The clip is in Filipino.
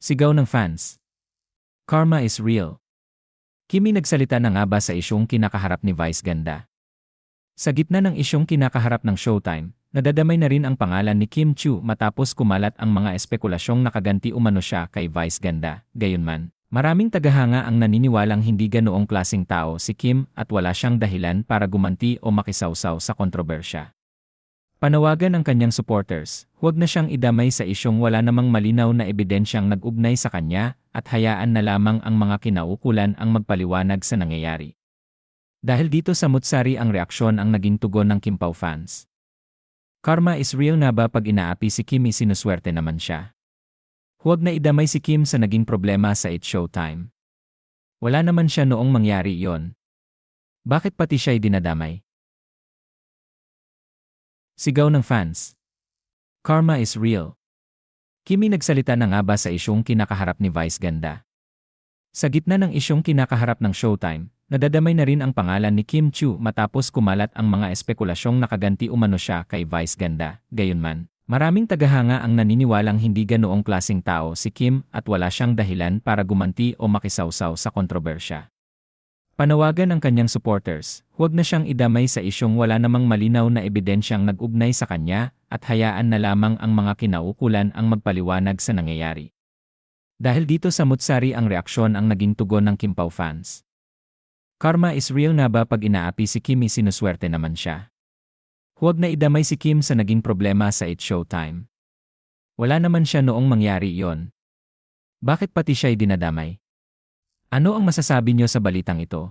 Sigaw ng fans. Karma is real. Kimi nagsalita na nga ba sa isyong kinakaharap ni Vice Ganda? Sa gitna ng isyong kinakaharap ng Showtime, nadadamay na rin ang pangalan ni Kim Chiu matapos kumalat ang mga espekulasyong nakaganti umano siya kay Vice Ganda. Gayunman, maraming tagahanga ang naniniwalang hindi ganoong klaseng tao si Kim at wala siyang dahilan para gumanti o makisawsaw sa kontrobersya. Panawagan ang kanyang supporters, huwag na siyang idamay sa isyong wala namang malinaw na ebidensyang nag-ugnay sa kanya at hayaan na lamang ang mga kinaukulan ang magpaliwanag sa nangyayari. Dahil dito sa mutsari ang reaksyon ang naging tugon ng Kim Pao fans. Karma is real na ba pag inaapi si Kim sinuswerte naman siya? Huwag na idamay si Kim sa naging problema sa It's Showtime. Wala naman siya noong mangyari iyon. Bakit pati siya'y dinadamay? Sigaw ng fans. Karma is real. Kimi nagsalita na nga ba sa isyong kinakaharap ni Vice Ganda? Sa gitna ng isyong kinakaharap ng Showtime, nadadamay na rin ang pangalan ni Kim Chiu matapos kumalat ang mga espekulasyong nakaganti umano siya kay Vice Ganda. Gayunman, maraming tagahanga ang naniniwalang hindi ganoong klaseng tao si Kim at wala siyang dahilan para gumanti o makisawsaw sa kontrobersya. Panawagan ang kanyang supporters, huwag na siyang idamay sa isyong wala namang malinaw na ebidensyang nag-ugnay sa kanya at hayaan na lamang ang mga kinaukulan ang magpaliwanag sa nangyayari. Dahil dito sa mutsari ang reaksyon ang naging tugon ng Kim Pao fans. Karma is real na ba pag inaapi si Kim sinuswerte naman siya? Huwag na idamay si Kim sa naging problema sa It's Showtime. Wala naman siya noong mangyari iyon. Bakit pati siya'y dinadamay? Ano ang masasabi niyo sa balitang ito?